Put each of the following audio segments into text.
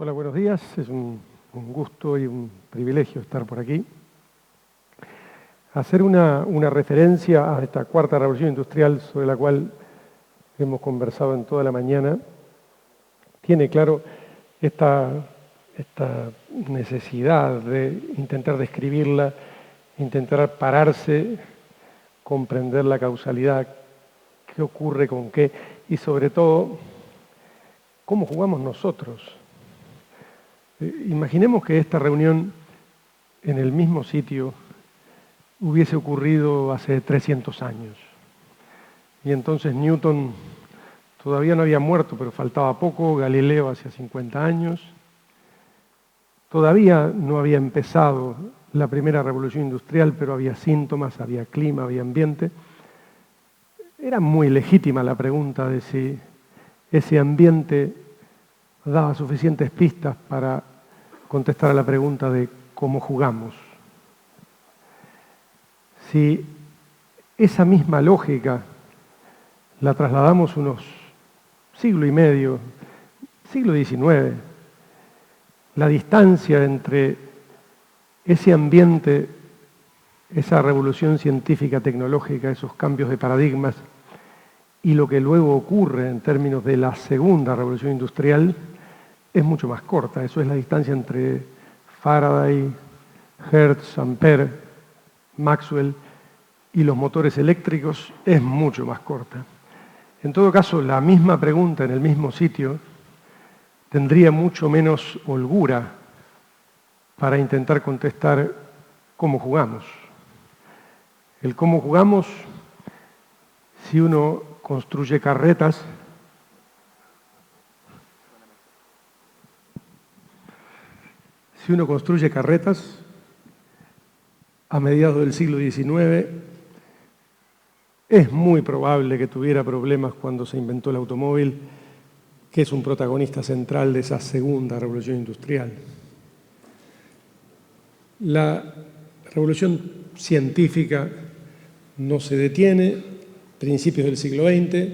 Hola, buenos días. Es un gusto y un privilegio estar por aquí. Hacer una referencia a esta cuarta revolución industrial sobre la cual hemos conversado en toda la mañana, tiene claro esta necesidad de intentar describirla, intentar pararse, comprender la causalidad, qué ocurre con qué y sobre todo cómo jugamos nosotros. Imaginemos que esta reunión en el mismo sitio hubiese ocurrido hace 300 años. Y entonces Newton todavía no había muerto, pero faltaba poco, Galileo hacía 50 años. Todavía no había empezado la primera revolución industrial, pero había síntomas, había clima, había ambiente. Era muy legítima la pregunta de si ese ambiente daba suficientes pistas para contestar a la pregunta de cómo jugamos. Si esa misma lógica la trasladamos unos siglo y medio, siglo XIX, la distancia entre ese ambiente, esa revolución científica, tecnológica, esos cambios de paradigmas y lo que luego ocurre en términos de la segunda revolución industrial es mucho más corta. Eso es la distancia entre Faraday, Hertz, Ampère, Maxwell y los motores eléctricos es mucho más corta. En todo caso, la misma pregunta en el mismo sitio tendría mucho menos holgura para intentar contestar cómo jugamos. El cómo jugamos, si uno construye carretas, a mediados del siglo XIX, es muy probable que tuviera problemas cuando se inventó el automóvil, que es un protagonista central de esa segunda revolución industrial. La revolución científica no se detiene, principios del siglo XX,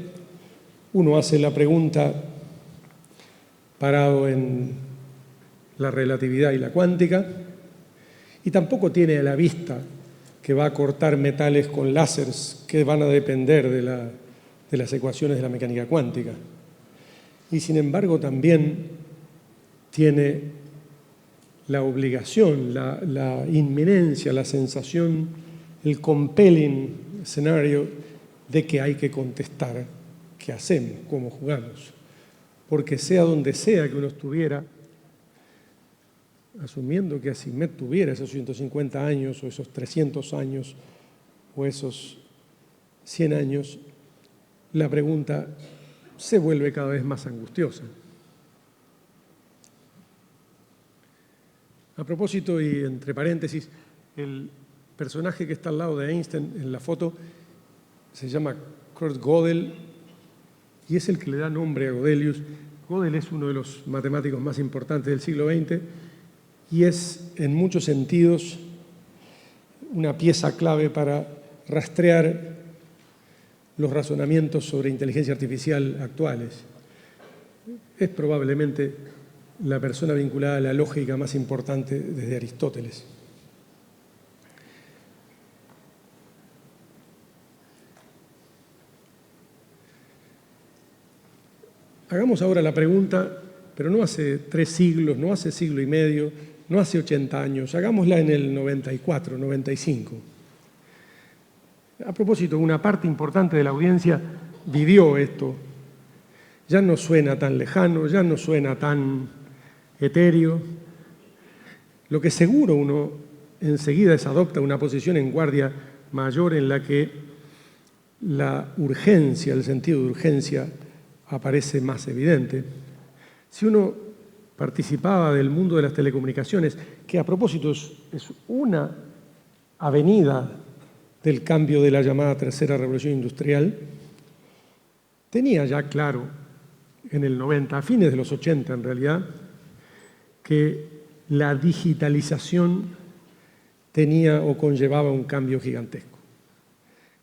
uno hace la pregunta parado en la relatividad y la cuántica, y tampoco tiene a la vista que va a cortar metales con láseres que van a depender de las ecuaciones de la mecánica cuántica. Y sin embargo también tiene la obligación, la inminencia, la sensación, el compelling escenario de que hay que contestar qué hacemos, cómo jugamos. Porque sea donde sea que uno estuviera, asumiendo que Asimet tuviera esos 150 años, o esos 300 años, o esos 100 años, la pregunta se vuelve cada vez más angustiosa. A propósito, y entre paréntesis, el personaje que está al lado de Einstein en la foto se llama Kurt Gödel y es el que le da nombre a Gödelius. Gödel es uno de los matemáticos más importantes del siglo XX y es, en muchos sentidos, una pieza clave para rastrear los razonamientos sobre inteligencia artificial actuales. Es probablemente la persona vinculada a la lógica más importante desde Aristóteles. Hagamos ahora la pregunta, pero no hace 3 siglos, no hace siglo y medio, no hace 80 años, hagámosla en el 94, 95. A propósito, una parte importante de la audiencia vivió esto. Ya no suena tan lejano, ya no suena tan etéreo. Lo que seguro uno enseguida adopta una posición en guardia mayor en la que la urgencia, el sentido de urgencia, aparece más evidente. Si uno participaba del mundo de las telecomunicaciones, que a propósito es una avenida del cambio de la llamada tercera revolución industrial, tenía ya claro en el 90, a fines de los 80 en realidad, que la digitalización tenía o conllevaba un cambio gigantesco.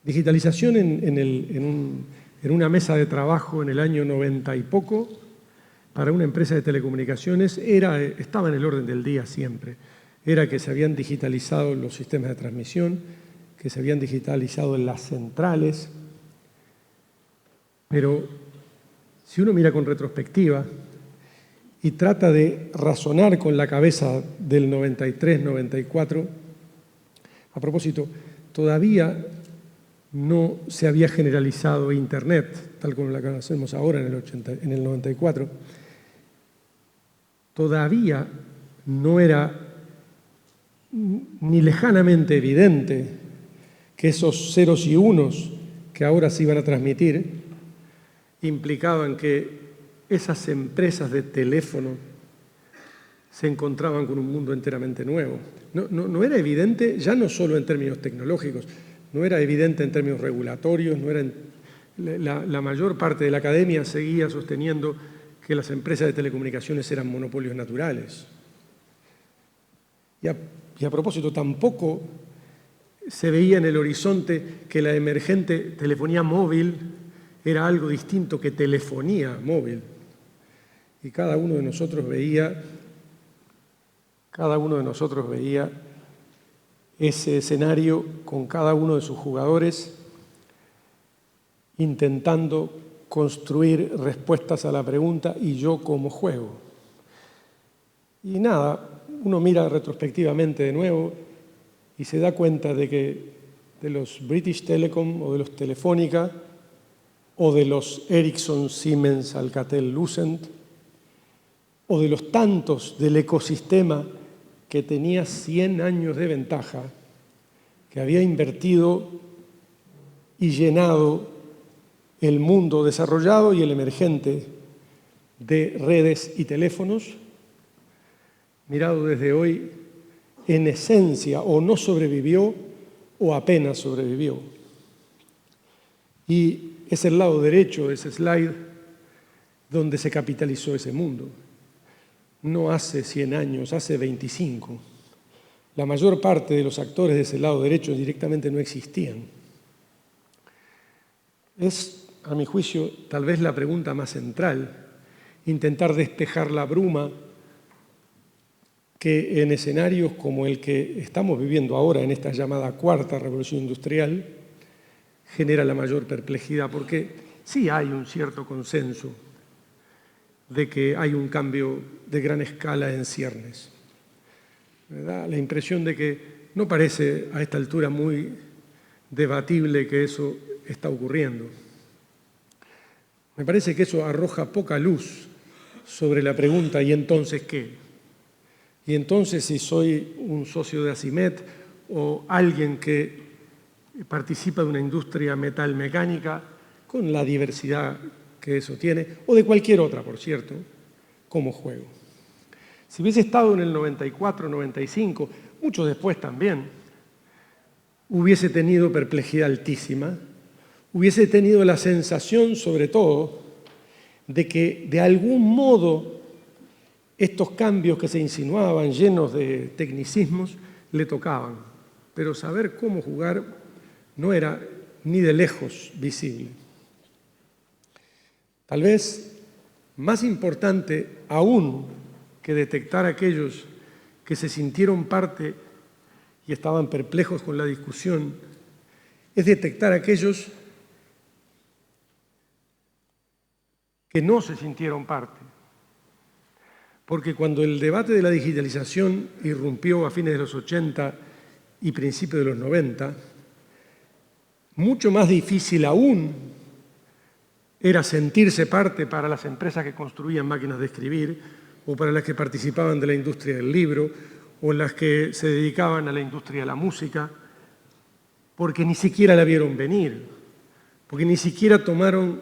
Digitalización en una mesa de trabajo en el año 90 y poco para una empresa de telecomunicaciones estaba en el orden del día siempre. Era que se habían digitalizado los sistemas de transmisión, que se habían digitalizado las centrales, pero si uno mira con retrospectiva y trata de razonar con la cabeza del 93, 94, a propósito, todavía no se había generalizado Internet, tal como la conocemos ahora en el 94. Todavía no era ni lejanamente evidente que esos ceros y unos que ahora se iban a transmitir implicaban que esas empresas de teléfono se encontraban con un mundo enteramente nuevo. No era evidente, ya no solo en términos tecnológicos, no era evidente en términos regulatorios, la mayor parte de la academia seguía sosteniendo que las empresas de telecomunicaciones eran monopolios naturales. Y a propósito, tampoco se veía en el horizonte que la emergente telefonía móvil era algo distinto que telefonía móvil. Y cada uno de nosotros veía ese escenario con cada uno de sus jugadores intentando construir respuestas a la pregunta ¿y yo cómo juego? Y nada, uno mira retrospectivamente de nuevo y se da cuenta de que de los British Telecom o de los Telefónica o de los Ericsson, Siemens, Alcatel, Lucent o de los tantos del ecosistema que tenía 100 años de ventaja, que había invertido y llenado el mundo desarrollado y el emergente de redes y teléfonos, mirado desde hoy, en esencia o no sobrevivió o apenas sobrevivió. Y es el lado derecho de ese slide donde se capitalizó ese mundo. No hace 100 años, hace 25. La mayor parte de los actores de ese lado derecho directamente no existían. Es, a mi juicio, tal vez la pregunta más central, intentar despejar la bruma que en escenarios como el que estamos viviendo ahora, en esta llamada cuarta revolución industrial, genera la mayor perplejidad, porque sí hay un cierto consenso de que hay un cambio de gran escala en ciernes. Me da la impresión de que no parece a esta altura muy debatible que eso está ocurriendo. Me parece que eso arroja poca luz sobre la pregunta ¿y entonces qué? Y entonces si soy un socio de Asimet o alguien que participa de una industria metalmecánica con la diversidad que eso tiene, o de cualquier otra, por cierto, como juego. Si hubiese estado en el 94, 95, mucho después también, hubiese tenido perplejidad altísima, hubiese tenido la sensación, sobre todo, de que de algún modo estos cambios que se insinuaban, llenos de tecnicismos, le tocaban. Pero saber cómo jugar no era ni de lejos visible. Tal vez más importante aún que detectar a aquellos que se sintieron parte y estaban perplejos con la discusión, es detectar a aquellos que no se sintieron parte. Porque cuando el debate de la digitalización irrumpió a fines de los 80 y principios de los 90, mucho más difícil aún era sentirse parte para las empresas que construían máquinas de escribir o para las que participaban de la industria del libro o las que se dedicaban a la industria de la música, porque ni siquiera la vieron venir, porque ni siquiera tomaron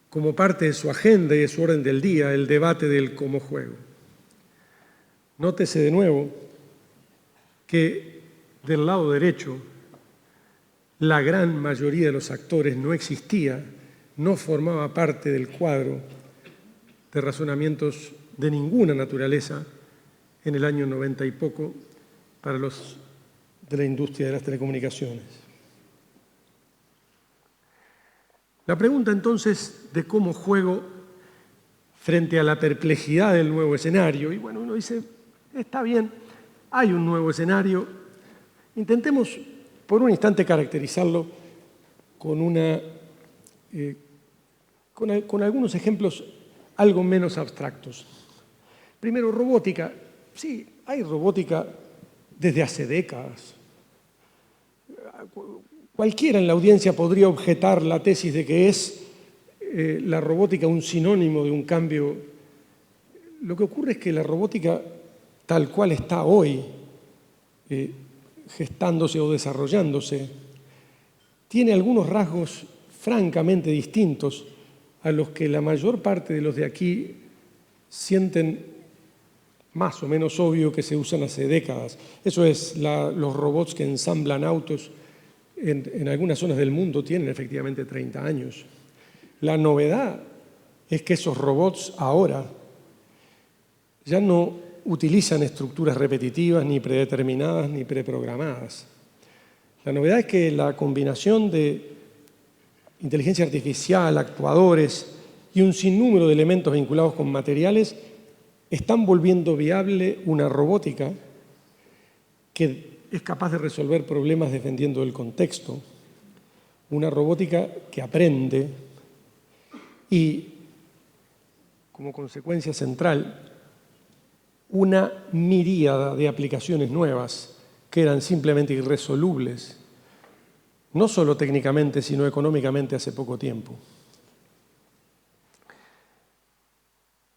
como parte de su agenda y de su orden del día el debate del cómo juego. Nótese de nuevo que del lado derecho la gran mayoría de los actores no existía, no formaba parte del cuadro de razonamientos de ninguna naturaleza en el año 90 y poco para los de la industria de las telecomunicaciones. La pregunta entonces de cómo juego frente a la perplejidad del nuevo escenario. Y bueno, uno dice, está bien, hay un nuevo escenario. Intentemos por un instante caracterizarlo con algunos ejemplos algo menos abstractos. Primero, robótica. Sí, hay robótica desde hace décadas. Cualquiera en la audiencia podría objetar la tesis de que es la robótica un sinónimo de un cambio. Lo que ocurre es que la robótica, tal cual está hoy, gestándose o desarrollándose, tiene algunos rasgos francamente distintos a los que la mayor parte de los de aquí sienten más o menos obvio que se usan hace décadas. Eso es, los robots que ensamblan autos en algunas zonas del mundo tienen efectivamente 30 años. La novedad es que esos robots ahora ya no utilizan estructuras repetitivas, ni predeterminadas, ni preprogramadas. La novedad es que la combinación de inteligencia artificial, actuadores y un sinnúmero de elementos vinculados con materiales están volviendo viable una robótica que es capaz de resolver problemas dependiendo del contexto, una robótica que aprende y, como consecuencia central, una miríada de aplicaciones nuevas que eran simplemente irresolubles, no solo técnicamente, sino económicamente hace poco tiempo.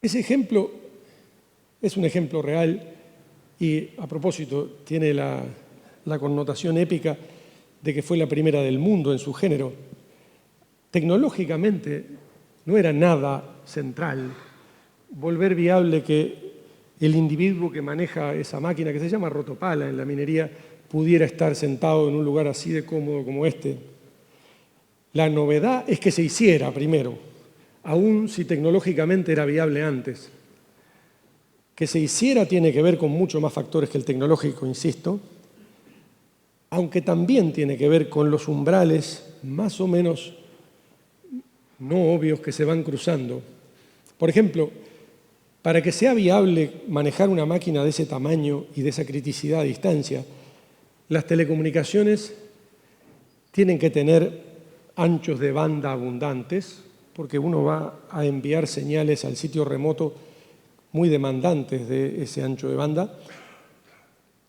Ese ejemplo es un ejemplo real y, a propósito, tiene la connotación épica de que fue la primera del mundo en su género. Tecnológicamente no era nada central volver viable que el individuo que maneja esa máquina, que se llama rotopala en la minería, pudiera estar sentado en un lugar así de cómodo como este. La novedad es que se hiciera primero, aun si tecnológicamente era viable antes. Que se hiciera tiene que ver con mucho más factores que el tecnológico, insisto, aunque también tiene que ver con los umbrales más o menos no obvios que se van cruzando. Por ejemplo, para que sea viable manejar una máquina de ese tamaño y de esa criticidad a distancia, las telecomunicaciones tienen que tener anchos de banda abundantes, porque uno va a enviar señales al sitio remoto muy demandantes de ese ancho de banda.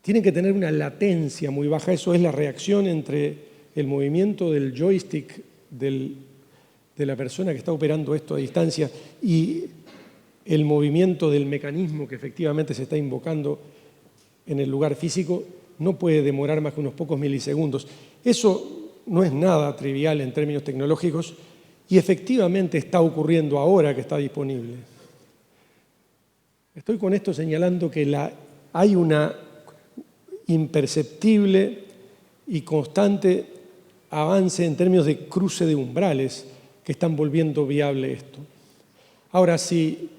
Tienen que tener una latencia muy baja, eso es la reacción entre el movimiento del joystick de la persona que está operando esto a distancia y el movimiento del mecanismo que efectivamente se está invocando en el lugar físico, no puede demorar más que unos pocos milisegundos. Eso no es nada trivial en términos tecnológicos y efectivamente está ocurriendo ahora que está disponible. Estoy con esto señalando que hay una imperceptible y constante avance en términos de cruce de umbrales que están volviendo viable esto. Ahora, si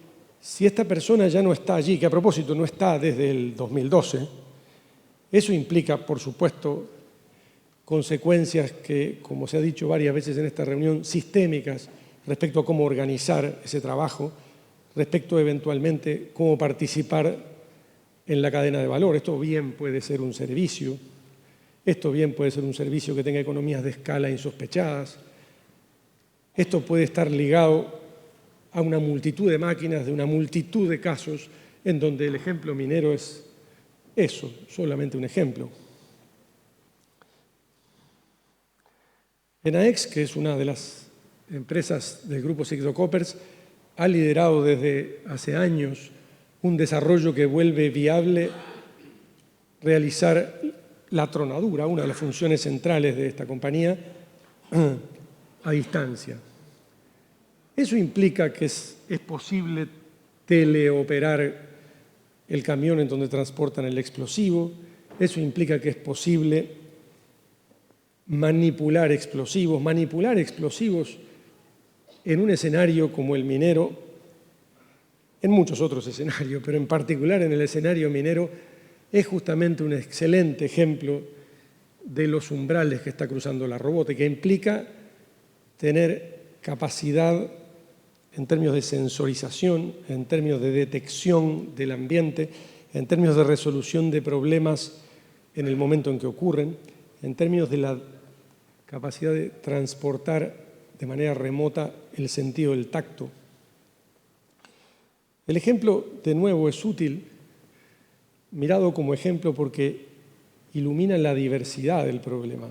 esta persona ya no está allí, que a propósito no está desde el 2012, eso implica, por supuesto, consecuencias que, como se ha dicho varias veces en esta reunión, sistémicas respecto a cómo organizar ese trabajo, respecto eventualmente cómo participar en la cadena de valor. Esto bien puede ser un servicio, esto bien puede ser un servicio que tenga economías de escala insospechadas, esto puede estar ligado a una multitud de máquinas, de una multitud de casos en donde el ejemplo minero es eso, solamente un ejemplo. Enaex, que es una de las empresas del grupo Sixto-Coppers, ha liderado desde hace años un desarrollo que vuelve viable realizar la tronadura, una de las funciones centrales de esta compañía, a distancia. Eso implica que es posible teleoperar el camión en donde transportan el explosivo, eso implica que es posible manipular explosivos en un escenario como el minero, en muchos otros escenarios, pero en particular en el escenario minero, es justamente un excelente ejemplo de los umbrales que está cruzando la robótica, que implica tener capacidad en términos de sensorización, en términos de detección del ambiente, en términos de resolución de problemas en el momento en que ocurren, en términos de la capacidad de transportar de manera remota el sentido del tacto. El ejemplo, de nuevo, es útil, mirado como ejemplo porque ilumina la diversidad del problema.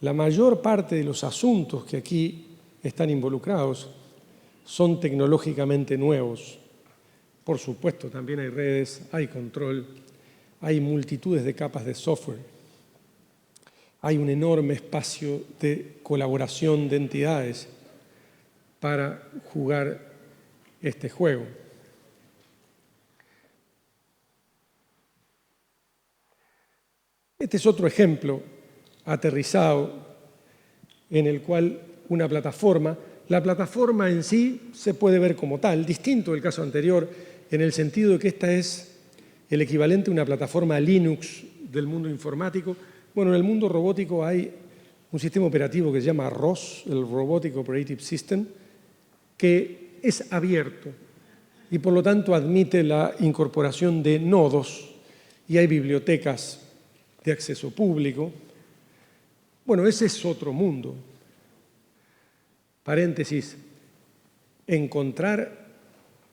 La mayor parte de los asuntos que aquí están involucrados son tecnológicamente nuevos. Por supuesto, también hay redes, hay control, hay multitudes de capas de software. Hay un enorme espacio de colaboración de entidades para jugar este juego. Este es otro ejemplo aterrizado en el cual una plataforma, la plataforma en sí se puede ver como tal, distinto del caso anterior, en el sentido de que esta es el equivalente a una plataforma Linux del mundo informático. Bueno, en el mundo robótico hay un sistema operativo que se llama ROS, el Robotic Operating System, que es abierto y por lo tanto admite la incorporación de nodos y hay bibliotecas de acceso público. Bueno, ese es otro mundo. Paréntesis, encontrar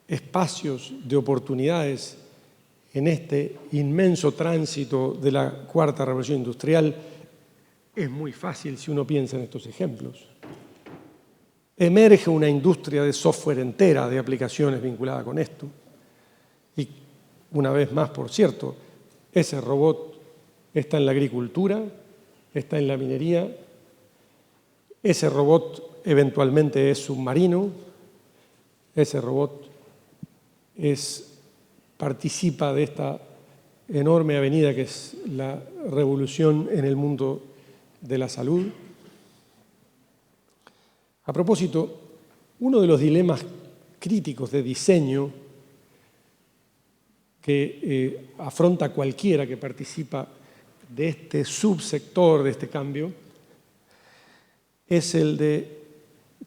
espacios de oportunidades en este inmenso tránsito de la cuarta revolución industrial es muy fácil si uno piensa en estos ejemplos. Emerge una industria de software entera de aplicaciones vinculada con esto. Y una vez más, por cierto, ese robot está en la agricultura, está en la minería, ese robot eventualmente es submarino, ese robot participa de esta enorme avenida que es la revolución en el mundo de la salud. A propósito, uno de los dilemas críticos de diseño que afronta cualquiera que participa de este subsector, de este cambio, es el de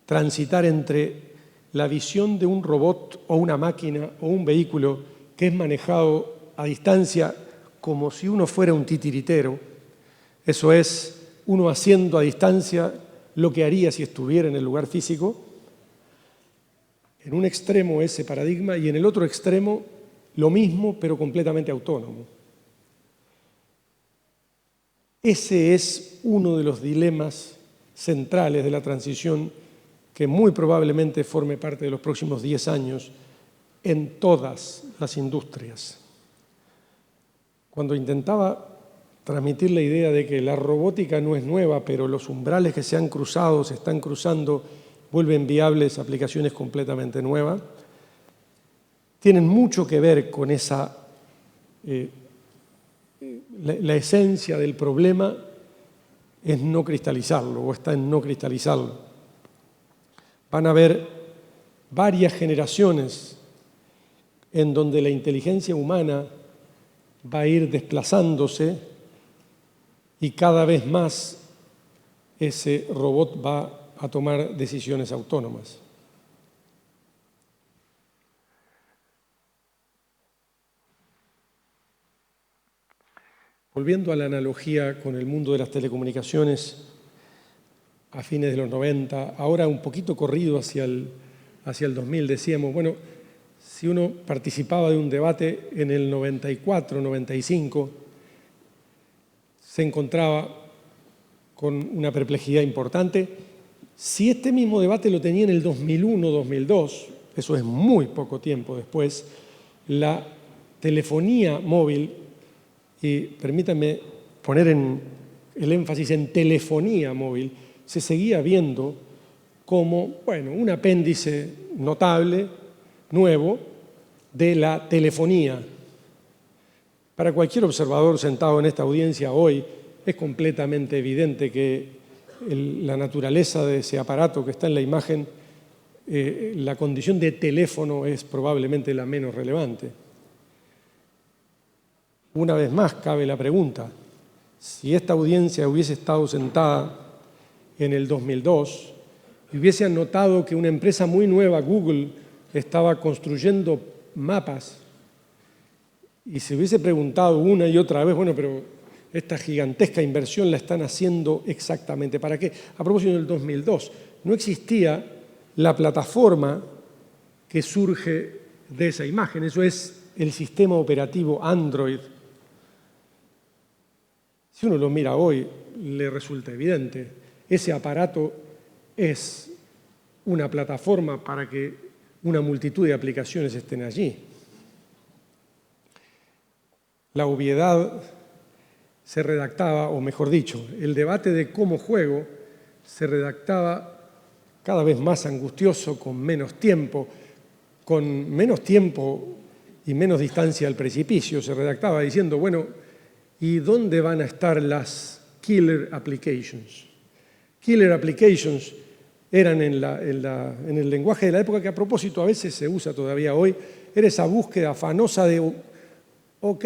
transitar entre la visión de un robot o una máquina o un vehículo que es manejado a distancia como si uno fuera un titiritero, eso es, uno haciendo a distancia lo que haría si estuviera en el lugar físico. En un extremo ese paradigma y en el otro extremo lo mismo pero completamente autónomo. Ese es uno de los dilemas centrales de la transición que muy probablemente forme parte de los próximos 10 años en todas las industrias. Cuando intentaba transmitir la idea de que la robótica no es nueva, pero los umbrales que se han cruzado, se están cruzando, vuelven viables aplicaciones completamente nuevas, tienen mucho que ver con esa la esencia del problema es no cristalizarlo o está en no cristalizarlo. Van a haber varias generaciones en donde la inteligencia humana va a ir desplazándose y cada vez más ese robot va a tomar decisiones autónomas. Volviendo a la analogía con el mundo de las telecomunicaciones a fines de los 90, ahora un poquito corrido hacia el 2000, decíamos, bueno, si uno participaba de un debate en el 94, 95, se encontraba con una perplejidad importante. Si este mismo debate lo tenía en el 2001, 2002, eso es muy poco tiempo después, la telefonía móvil, y permítanme poner el énfasis en telefonía móvil, se seguía viendo como, bueno, un apéndice notable, nuevo, de la telefonía. Para cualquier observador sentado en esta audiencia hoy, es completamente evidente que la naturaleza de ese aparato que está en la imagen, la condición de teléfono es probablemente la menos relevante. Una vez más cabe la pregunta, si esta audiencia hubiese estado sentada en el 2002 y hubiese notado que una empresa muy nueva, Google, estaba construyendo mapas y se hubiese preguntado una y otra vez, bueno, pero esta gigantesca inversión la están haciendo exactamente ¿para qué? A propósito, del 2002, no existía la plataforma que surge de esa imagen, eso es el sistema operativo Android. Si uno lo mira hoy, le resulta evidente. Ese aparato es una plataforma para que una multitud de aplicaciones estén allí. La obviedad se redactaba, o mejor dicho, el debate de cómo juego se redactaba cada vez más angustioso, con menos tiempo y menos distancia al precipicio. Se redactaba diciendo, bueno, ¿y dónde van a estar las killer applications? Killer applications eran en el lenguaje de la época, que a propósito a veces se usa todavía hoy, era esa búsqueda afanosa de, ok,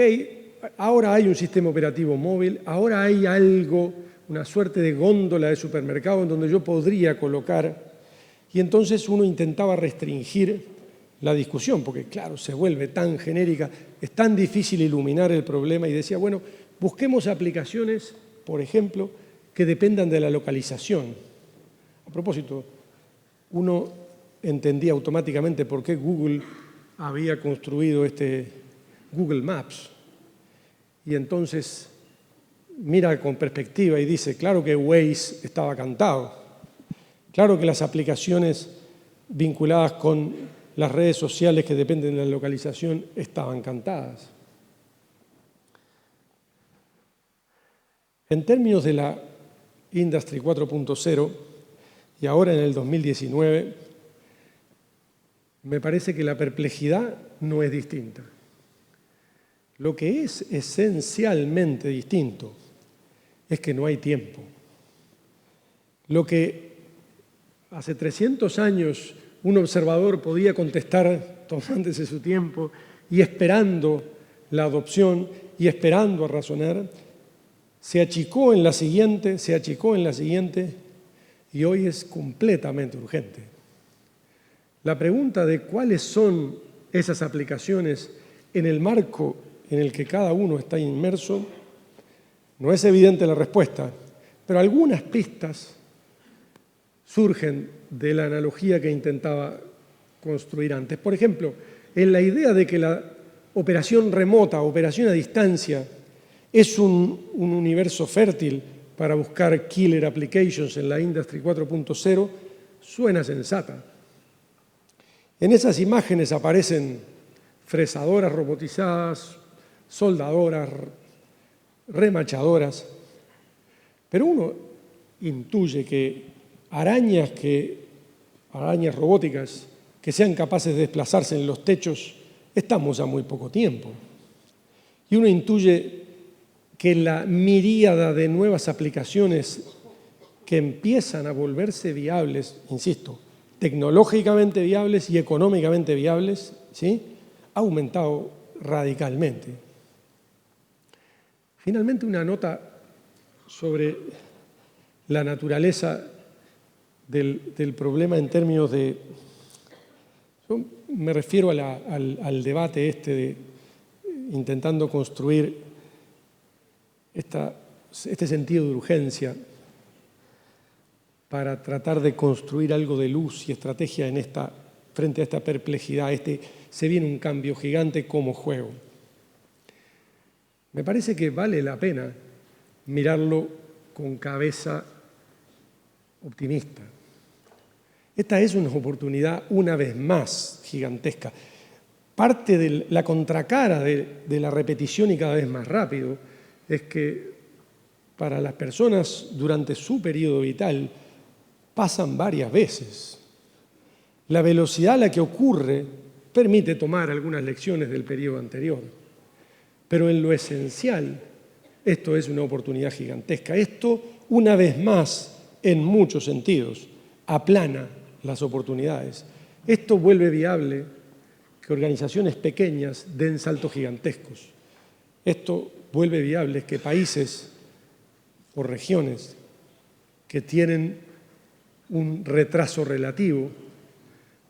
ahora hay un sistema operativo móvil, ahora hay algo, una suerte de góndola de supermercado en donde yo podría colocar, y entonces uno intentaba restringir la discusión, porque claro, se vuelve tan genérica, es tan difícil iluminar el problema, y decía, bueno, busquemos aplicaciones, por ejemplo, que dependan de la localización. A propósito, uno entendía automáticamente por qué Google había construido Google Maps. Y entonces mira con perspectiva y dice, claro que Waze estaba cantado. Claro que las aplicaciones vinculadas con las redes sociales que dependen de la localización estaban cantadas. En términos de la Industry 4.0, y ahora en el 2019, me parece que la perplejidad no es distinta. Lo que es esencialmente distinto es que no hay tiempo. Lo que hace 300 años un observador podía contestar tomándose su tiempo y esperando la adopción y esperando a razonar, se achicó en la siguiente, y hoy es completamente urgente. La pregunta de cuáles son esas aplicaciones en el marco en el que cada uno está inmerso, no es evidente la respuesta, pero algunas pistas surgen de la analogía que intentaba construir antes. Por ejemplo, en la idea de que la operación remota, operación a distancia, es un universo fértil para buscar killer applications en la Industry 4.0, suena sensata. En esas imágenes aparecen fresadoras robotizadas, soldadoras, remachadoras, pero uno intuye que arañas robóticas que sean capaces de desplazarse en los techos, estamos a muy poco tiempo. Y uno intuye que la miríada de nuevas aplicaciones que empiezan a volverse viables, insisto, tecnológicamente viables y económicamente viables, ¿sí?, ha aumentado radicalmente. Finalmente, una nota sobre la naturaleza del problema en términos de... Yo me refiero al debate de intentando construir este sentido de urgencia para tratar de construir algo de luz y estrategia frente a esta perplejidad. Se viene un cambio gigante como juego. Me parece que vale la pena mirarlo con cabeza optimista. Esta es una oportunidad, una vez más, gigantesca. Parte de la contracara de la repetición y cada vez más rápido es que para las personas durante su periodo vital pasan varias veces. La velocidad a la que ocurre permite tomar algunas lecciones del periodo anterior, pero en lo esencial esto es una oportunidad gigantesca. Esto, una vez más, en muchos sentidos, aplana las oportunidades. Esto vuelve viable que organizaciones pequeñas den saltos gigantescos. Esto vuelve viable que países o regiones que tienen un retraso relativo,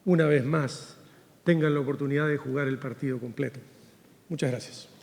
una vez más, tengan la oportunidad de jugar el partido completo. Muchas gracias.